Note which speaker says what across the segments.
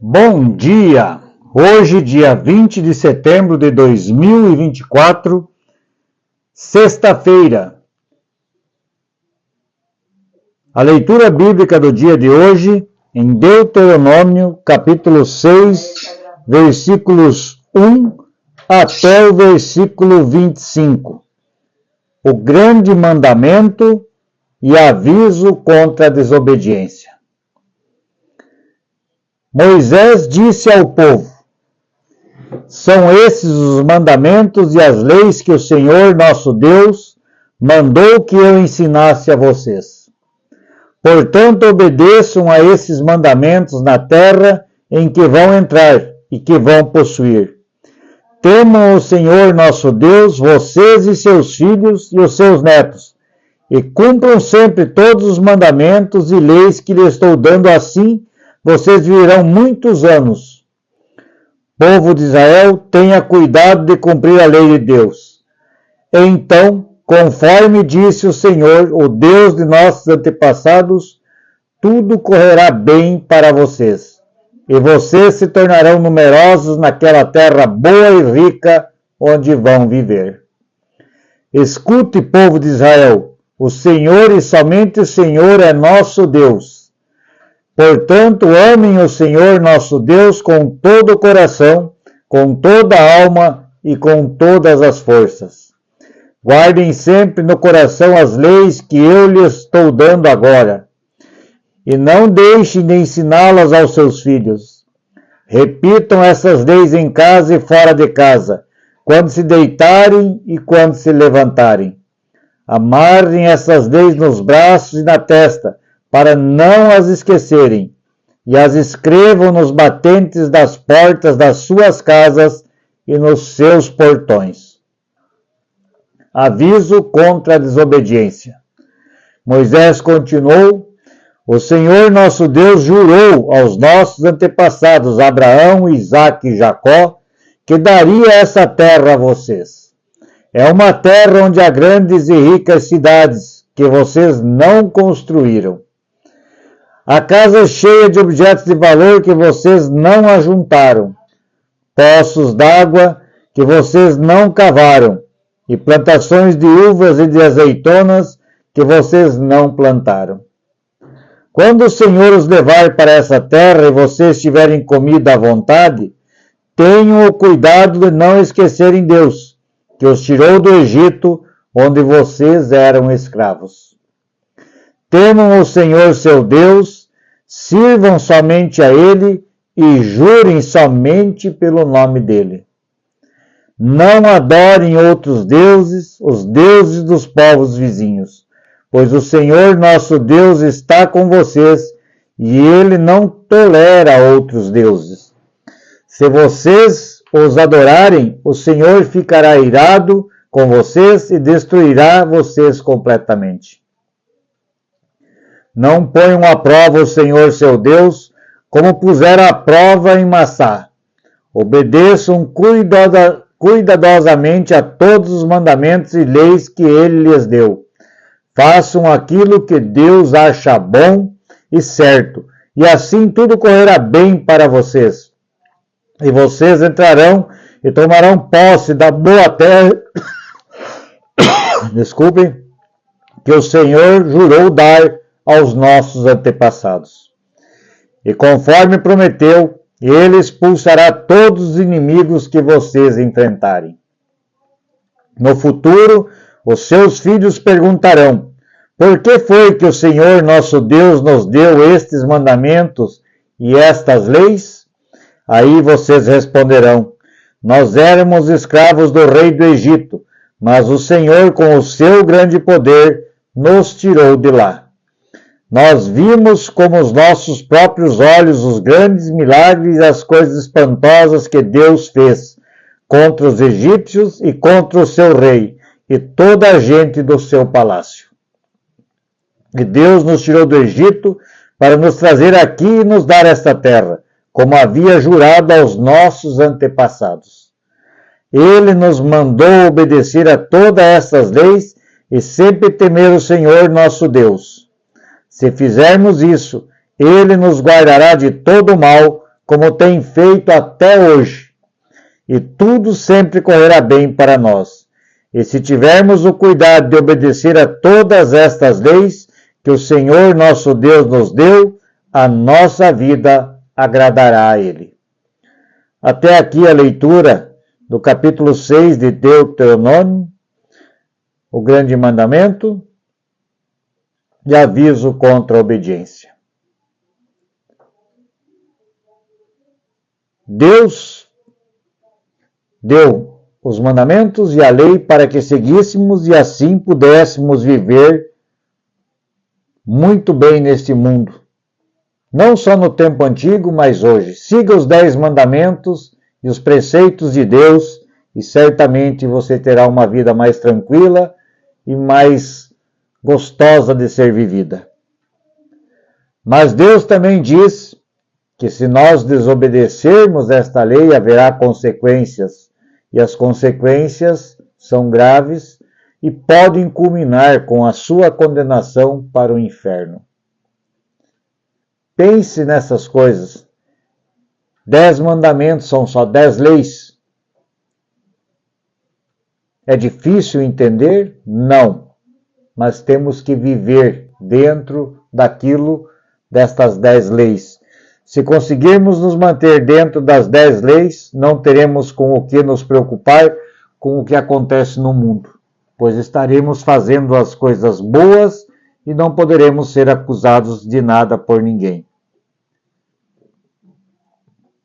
Speaker 1: Bom dia! Hoje, dia 20 de setembro de 2024, sexta-feira. A leitura bíblica do dia de hoje, em Deuteronômio, capítulo 6, versículos 1 até o versículo 25. O grande mandamento e aviso contra a desobediência. Moisés disse ao povo: são esses os mandamentos e as leis que o Senhor nosso Deus mandou que eu ensinasse a vocês. Portanto, obedeçam a esses mandamentos na terra em que vão entrar e que vão possuir. Temam o Senhor nosso Deus, vocês e seus filhos e os seus netos, e cumpram sempre todos os mandamentos e leis que lhes estou dando, assim vocês viverão muitos anos. Povo de Israel, tenha cuidado de cumprir a lei de Deus. Então, conforme disse o Senhor, o Deus de nossos antepassados, tudo correrá bem para vocês, e vocês se tornarão numerosos naquela terra boa e rica onde vão viver. Escute, povo de Israel, o Senhor e somente o Senhor é nosso Deus. Portanto, amem o Senhor nosso Deus com todo o coração, com toda a alma e com todas as forças. Guardem sempre no coração as leis que eu lhes estou dando agora, e não deixem de ensiná-las aos seus filhos. Repitam essas leis em casa e fora de casa, quando se deitarem e quando se levantarem. Amarrem essas leis nos braços e na testa, para não as esquecerem, e as escrevam nos batentes das portas das suas casas e nos seus portões. Aviso contra a desobediência. Moisés continuou: o Senhor nosso Deus jurou aos nossos antepassados, Abraão, Isaque e Jacó, que daria essa terra a vocês. É uma terra onde há grandes e ricas cidades que vocês não construíram. A casa cheia de objetos de valor que vocês não ajuntaram, poços d'água que vocês não cavaram, e plantações de uvas e de azeitonas que vocês não plantaram. Quando o Senhor os levar para essa terra e vocês tiverem comida à vontade, tenham o cuidado de não esquecerem Deus, que os tirou do Egito, onde vocês eram escravos. Temam o Senhor seu Deus, sirvam somente a Ele e jurem somente pelo nome dEle. Não adorem outros deuses, os deuses dos povos vizinhos, pois o Senhor nosso Deus está com vocês e Ele não tolera outros deuses. Se vocês os adorarem, o Senhor ficará irado com vocês e destruirá vocês completamente. Não ponham à prova o Senhor seu Deus, como puseram à prova em Massá. Obedeçam cuidadosamente a todos os mandamentos e leis que ele lhes deu. Façam aquilo que Deus acha bom e certo, e assim tudo correrá bem para vocês. E vocês entrarão e tomarão posse da boa terra, que o Senhor jurou dar aos nossos antepassados. E conforme prometeu, ele expulsará todos os inimigos que vocês enfrentarem. No futuro, os seus filhos perguntarão: por que foi que o Senhor nosso Deus nos deu estes mandamentos e estas leis? Aí vocês responderão: nós éramos escravos do rei do Egito, mas o Senhor, com o seu grande poder, nos tirou de lá. Nós vimos com os nossos próprios olhos os grandes milagres e as coisas espantosas que Deus fez contra os egípcios e contra o seu rei e toda a gente do seu palácio. E Deus nos tirou do Egito para nos trazer aqui e nos dar esta terra, como havia jurado aos nossos antepassados. Ele nos mandou obedecer a todas essas leis e sempre temer o Senhor nosso Deus. Se fizermos isso, Ele nos guardará de todo mal, como tem feito até hoje, e tudo sempre correrá bem para nós. E se tivermos o cuidado de obedecer a todas estas leis que o Senhor nosso Deus nos deu, a nossa vida agradará a Ele. Até aqui a leitura do capítulo 6 de Deuteronômio, o grande mandamento e aviso contra a obediência. Deus deu os mandamentos e a lei para que seguíssemos e assim pudéssemos viver muito bem neste mundo. Não só no tempo antigo, mas hoje. Siga os 10 mandamentos e os preceitos de Deus e certamente você terá uma vida mais tranquila e mais gostosa de ser vivida. Mas Deus também diz que se nós desobedecermos esta lei, haverá consequências. E as consequências são graves e podem culminar com a sua condenação para o inferno. Pense nessas coisas. 10 mandamentos são só 10 leis. É difícil entender? Não. Mas temos que viver dentro destas 10 leis. Se conseguirmos nos manter dentro das 10 leis, não teremos com o que nos preocupar com o que acontece no mundo, pois estaremos fazendo as coisas boas e não poderemos ser acusados de nada por ninguém.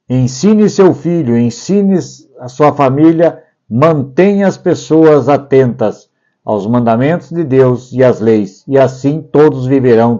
Speaker 1: Ensine seu filho, ensine a sua família, mantenha as pessoas atentas aos mandamentos de Deus e às leis, e assim todos viverão